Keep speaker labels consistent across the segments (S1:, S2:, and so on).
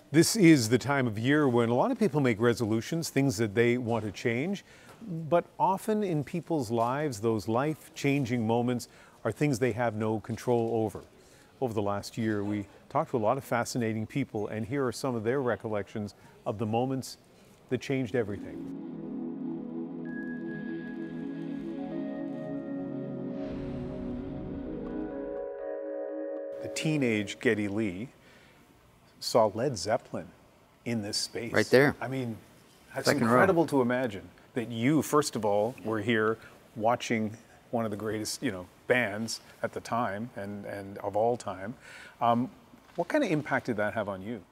S1: This is the time of year when a lot of people make resolutions, things that they want to change, but often in people's lives, those life-changing moments are things they have no control over. Over the last year, we talked to a lot of fascinating people, and here are some of their recollections of the moments that changed everything. The teenage Geddy Lee saw Led Zeppelin in this space.
S2: Right there.
S1: I mean, that's
S2: Second
S1: incredible
S2: row.
S1: to imagine that you, first of all, were here watching one of the greatest, bands at the time and of all time. What kind of impact did that have on you?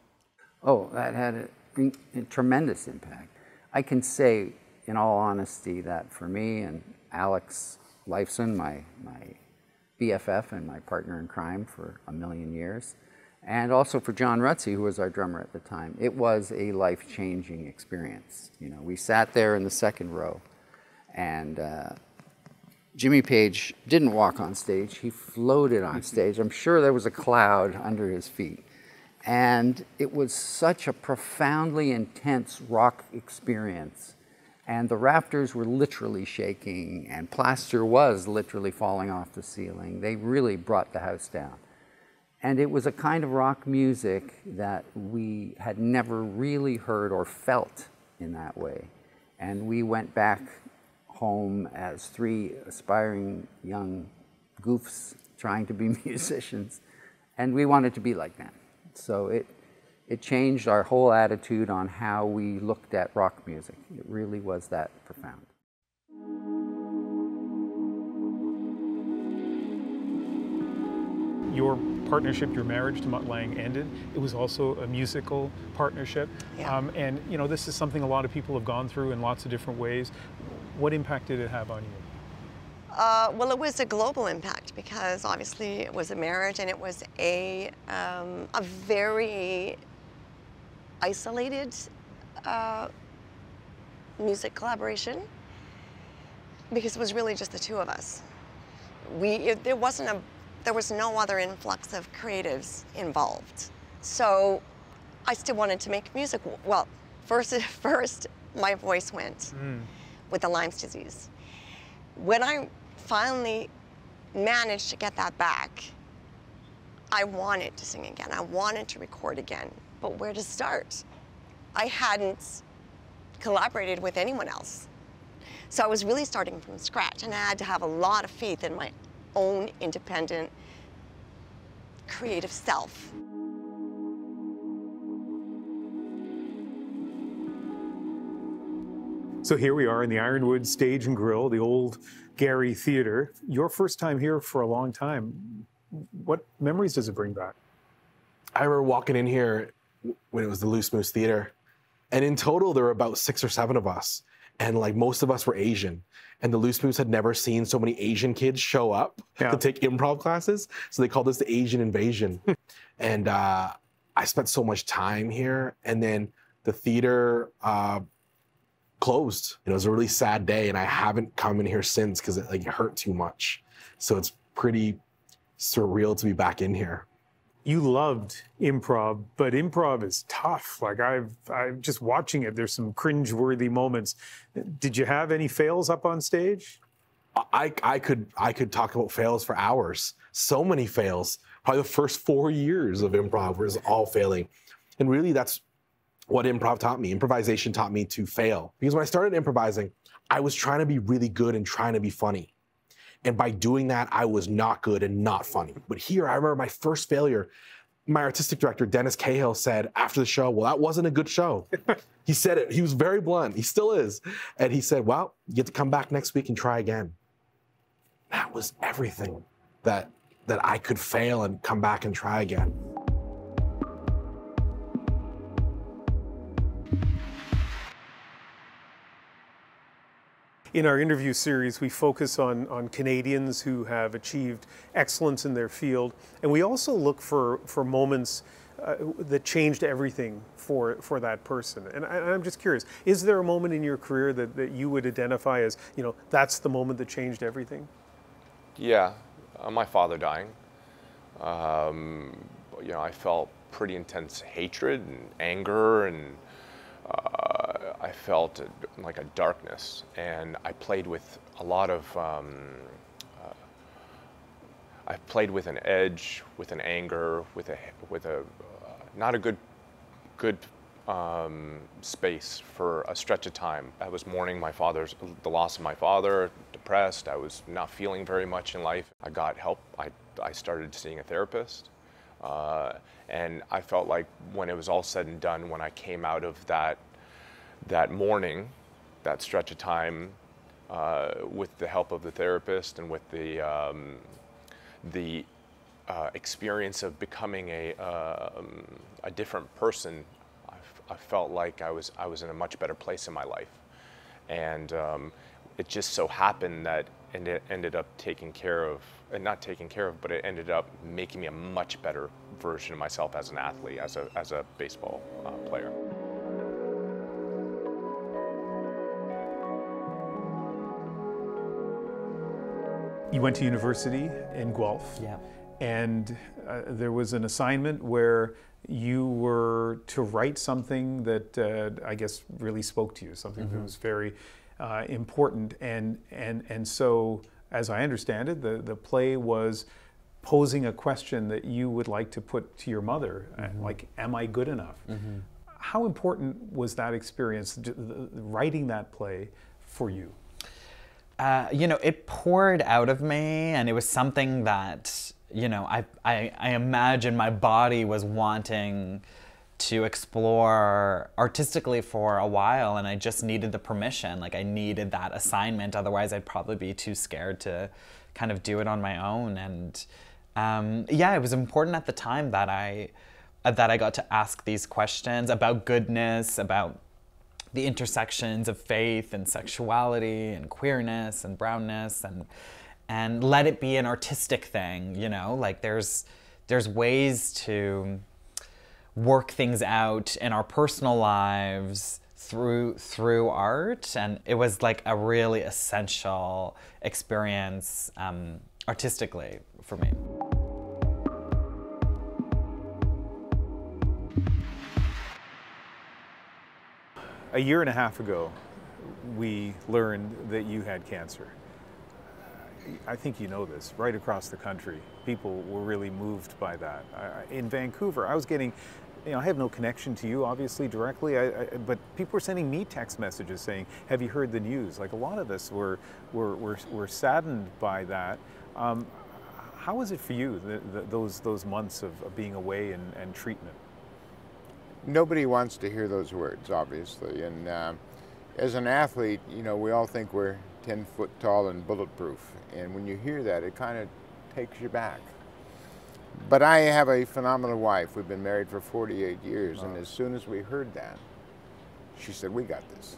S2: Oh, that had a tremendous impact. I can say, in all honesty, that for me and Alex Lifeson, my BFF and my partner in crime for a million years, and also for John Rutsey, who was our drummer at the time, it was a life-changing experience. We sat there in the second row, and Jimmy Page didn't walk on stage, he floated on stage. I'm sure there was a cloud under his feet. And it was such a profoundly intense rock experience. And the rafters were literally shaking, and plaster was literally falling off the ceiling. They really brought the house down. And it was a kind of rock music that we had never really heard or felt in that way. And we went back home as three aspiring young goofs trying to be musicians, and we wanted to be like them. So it changed our whole attitude on how we looked at rock music. It really was that profound.
S1: Your partnership, your marriage to Mutt Lange ended. It was also a musical partnership.
S3: Yeah.
S1: And this is something a lot of people have gone through in lots of different ways. What impact did it have on you?
S3: Well, it was a global impact because obviously it was a marriage and it was a very isolated music collaboration because it was really just the two of us. There was no other influx of creatives involved. So I still wanted to make music. Well, first my voice went with the Lyme's disease. When I finally managed to get that back, I wanted to sing again. I wanted to record again, but where to start? I hadn't collaborated with anyone else. So I was really starting from scratch, and I had to have a lot of faith in my own independent, creative self.
S1: So here we are in the Ironwood Stage and Grill, the old Gary Theatre. Your first time here for a long time. What memories does it bring back?
S4: I remember walking in here when it was the Loose Moose Theatre, and in total there were about 6 or 7 of us, and like most of us were Asian, and the Loose Moose had never seen so many Asian kids show up to take improv classes, so they called this the Asian Invasion. And I spent so much time here, and then the theater closed. It was a really sad day, and I haven't come in here since because it hurt too much. So it's pretty surreal to be back in here.
S1: You loved improv, but improv is tough. I'm just watching it. There's some cringe-worthy moments. Did you have any fails up on stage?
S4: I could talk about fails for hours. So many fails. Probably the first 4 years of improv was all failing. And really that's what improv taught me. Improvisation taught me to fail. Because when I started improvising, I was trying to be really good and trying to be funny. And by doing that, I was not good and not funny. But here, I remember my first failure. My artistic director, Dennis Cahill, said after the show, well, that wasn't a good show. He said it. He was very blunt. He still is. And he said, well, you get to come back next week and try again. That was everything that I could fail and come back and try again.
S1: In our interview series, we focus on Canadians who have achieved excellence in their field, and we also look for moments that changed everything for that person. And I'm just curious, is there a moment in your career that you would identify as, that's the moment that changed everything?
S5: Yeah, my father dying. I felt pretty intense hatred and anger, and I felt like a darkness. And I played with a lot of, I played with an edge, with an anger, with a not a good space for a stretch of time. I was mourning the loss of my father, depressed. I was not feeling very much in life. I got help. I started seeing a therapist. And I felt like when it was all said and done, when I came out of that mourning, that stretch of time, with the help of the therapist and with the experience of becoming a different person, I felt like I was in a much better place in my life. And it just so happened that it ended up but it ended up making me a much better version of myself as an athlete, as a baseball player.
S1: You went to university in Guelph.
S6: Yeah.
S1: And there was an assignment where you were to write something that I guess really spoke to you, something that was very important. And so, as I understand it, the play was posing a question that you would like to put to your mother, like, am I good enough? How important was that experience, writing that play, for you?
S6: You know, it poured out of me, and it was something that, you know, I imagine my body was wanting to explore artistically for a while, and I just needed the permission. Like, I needed that assignment, otherwise I'd probably be too scared to kind of do it on my own. And yeah, it was important at the time that I got to ask these questions about goodness, about the intersections of faith and sexuality and queerness and brownness, and let it be an artistic thing, you know? Like, there's ways to work things out in our personal lives through art, and it was like a really essential experience artistically for me.
S1: A year and a half ago, we learned that you had cancer. I think you know this. Right across the country, people were really moved by that. In Vancouver, I was getting, you know, I have no connection to you, obviously, directly, but people were sending me text messages saying, have you heard the news? Like, a lot of us were saddened by that. How was it for you, those months of being away and treatment?
S7: Nobody wants to hear those words, obviously, and as an athlete, you know, we all think we're 10 foot tall and bulletproof, and when you hear that, it kind of takes you back. But I have a phenomenal wife. We've been married for 48 years, and as soon as we heard that, she said, we got this.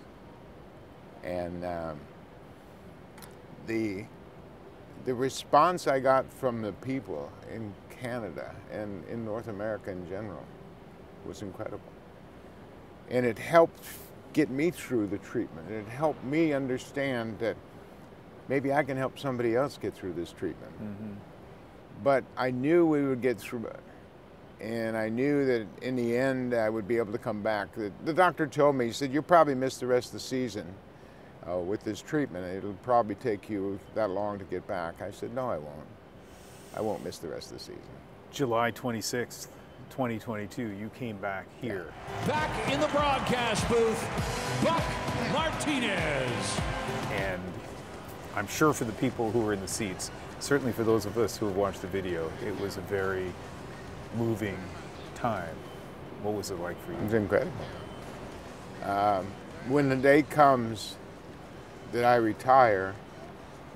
S7: And the response I got from the people in Canada and in North America in general was incredible. And it helped get me through the treatment. It helped me understand that maybe I can help somebody else get through this treatment. But I knew we would get through it. And I knew that in the end I would be able to come back. The doctor told me, he said, you'll probably miss the rest of the season with this treatment. It'll probably take you that long to get back. I said, no, I won't. I won't miss the rest of the season. July
S1: 26th. 2022, you came back here.
S8: Back in the broadcast booth, Buck Martinez.
S1: And I'm sure for the people who were in the seats, certainly for those of us who have watched the video, it was a very moving time. What was it like for you?
S7: It was incredible. When the day comes that I retire,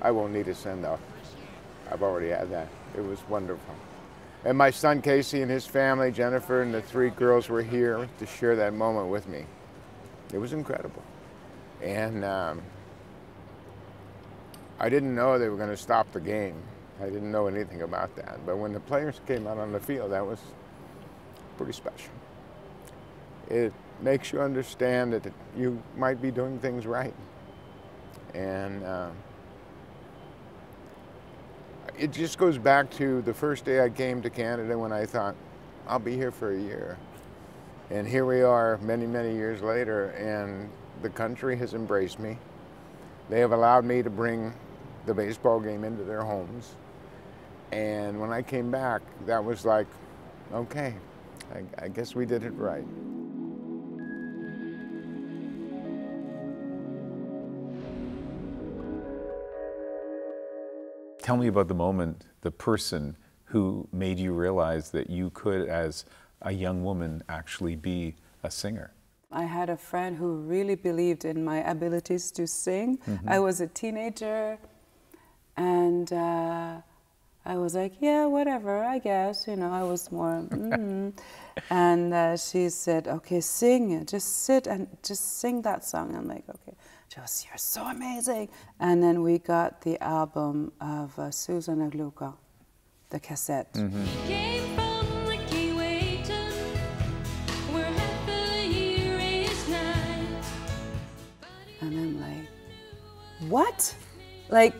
S7: I won't need a send-off. I've already had that. It was wonderful. And my son Casey and his family, Jennifer and the 3 girls were here to share that moment with me. It was incredible. And I didn't know they were going to stop the game. I didn't know anything about that. But when the players came out on the field, that was pretty special. It makes you understand that you might be doing things right. And it just goes back to the first day I came to Canada when I thought, I'll be here for a year. And here we are many, many years later, and the country has embraced me. They have allowed me to bring the baseball game into their homes. And when I came back, that was like, okay, I guess we did it right.
S1: Tell me about the moment, the person who made you realize that you could, as a young woman, actually be a singer.
S9: I had a friend who really believed in my abilities to sing. I was a teenager, and I was like, yeah, whatever, I guess. You know, I was more, And she said, okay, sing, just sit and just sing that song. I'm like, okay. She goes, you're so amazing. And then we got the album of Susan Agluka, the cassette.
S10: Came from the Keewatin, where half a year is night.
S9: And I'm like, what? Like,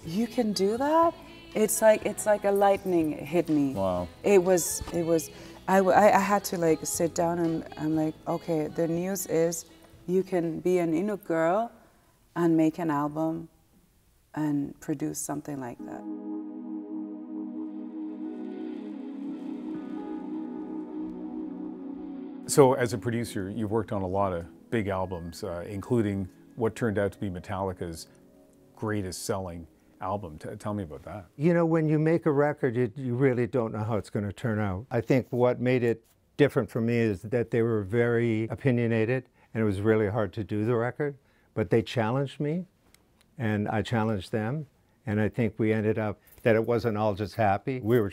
S9: you can do that? It's like a lightning hit me.
S1: Wow.
S9: I had to like sit down and I'm like, okay, the news is you can be an Inuk girl and make an album and produce something like that.
S1: So as a producer, you've worked on a lot of big albums, including what turned out to be Metallica's greatest selling album. Tell me about that.
S11: You know, when you make a record, you really don't know how it's going to turn out. I think what made it different for me is that they were very opinionated, and it was really hard to do the record, but they challenged me, and I challenged them, and I think we ended up that it wasn't all just happy. We were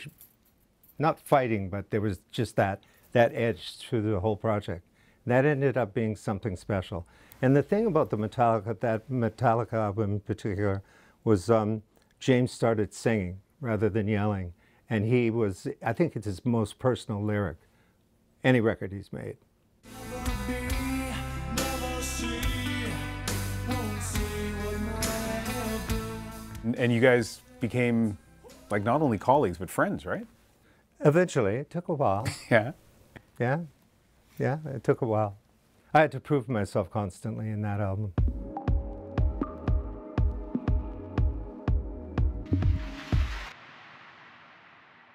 S11: not fighting, but there was just that edge to the whole project. That ended up being something special. And the thing about the Metallica, that Metallica album in particular, was James started singing rather than yelling. And he was, I think it's his most personal lyric, any record he's made.
S1: And you guys became like not only colleagues, but friends, right?
S11: Eventually, it took a while.
S1: Yeah.
S11: Yeah, it took a while. I had to prove myself constantly in that album.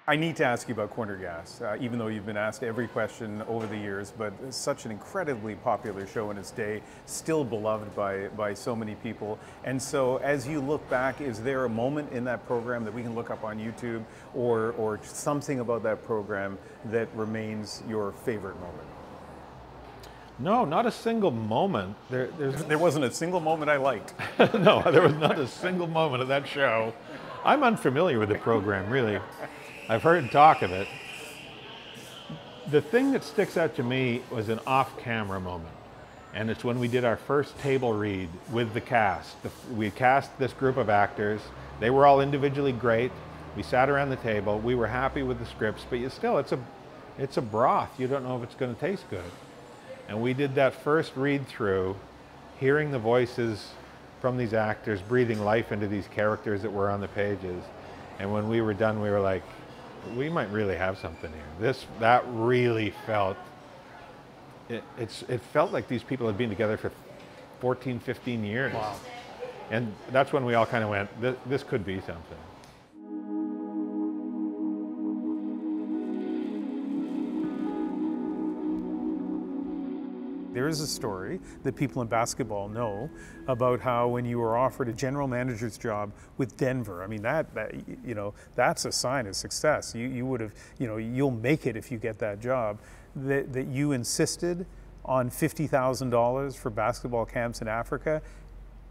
S1: I need to ask you about Corner Gas, even though you've been asked every question over the years, but it's such an incredibly popular show in its day, still beloved by so many people. And so as you look back, is there a moment in that program that we can look up on YouTube or something about that program that remains your favorite moment?
S12: No, not a single moment.
S1: There wasn't a single moment I liked.
S12: No, there was not a single moment of that show. I'm unfamiliar with the program, really. I've heard talk of it. The thing that sticks out to me was an off-camera moment. And it's when we did our first table read with the cast. We cast this group of actors. They were all individually great. We sat around the table. We were happy with the scripts, but it's a broth. You don't know if it's going to taste good. And we did that first read through, hearing the voices from these actors, breathing life into these characters that were on the pages. And when we were done, we were like, we might really have something here. That really felt, it felt like these people had been together for 14, 15 years.
S1: Wow.
S12: And that's when we all kind of went, this could be something.
S1: There is a story that people in basketball know about how when you were offered a general manager's job with Denver, I mean that's a sign of success. You would have, you'll make it if you get that job. That you insisted on $50,000 for basketball camps in Africa,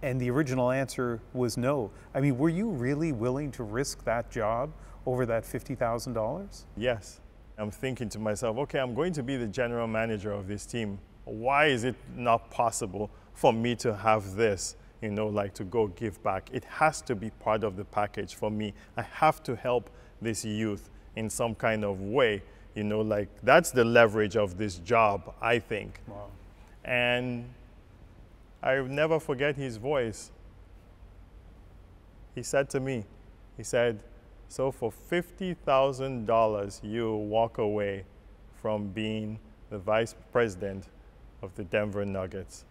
S1: and the original answer was no. I mean, were you really willing to risk that job over that $50,000?
S13: Yes. I'm thinking to myself, okay, I'm going to be the general manager of this team. Why is it not possible for me to have this, like to go give back? It has to be part of the package for me. I have to help this youth in some kind of way, like that's the leverage of this job, I think.
S1: Wow.
S13: And I'll never forget his voice. He said to me, he said, So for $50,000, you walk away from being the vice president of the Denver Nuggets.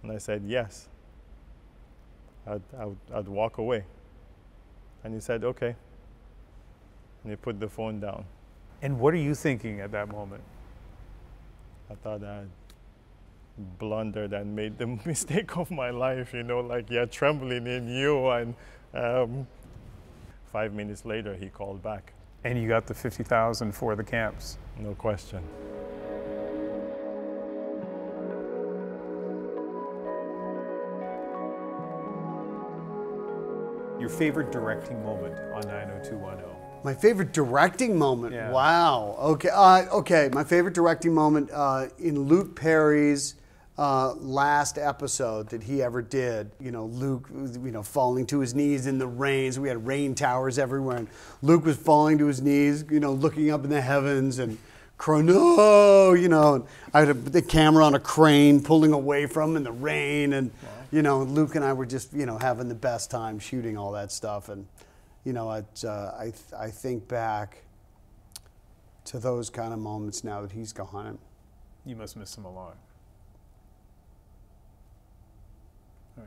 S13: And I said, yes, I'd walk away. And he said, okay. And he put the phone down.
S1: And what are you thinking at that moment?
S13: I thought I had blundered and made the mistake of my life, you know, like you're trembling in you. And 5 minutes later, he called back.
S1: And you got the $50,000 for the camps.
S13: No question.
S1: Your favorite directing moment on 90210?
S14: My favorite directing moment?
S1: Yeah.
S14: Wow. Okay. Okay. My favorite directing moment in Luke Perry's last episode that he ever did. You know, Luke, you know, falling to his knees in the rain. So we had rain towers everywhere, and Luke was falling to his knees, you know, looking up in the heavens and crowing, no, you know. And I had the camera on a crane pulling away from him in the rain, and you know, Luke and I were just, you know, having the best time shooting all that stuff. And you know, I think back to those kind of moments now that he's gone. And
S1: You must miss him a lot. All right.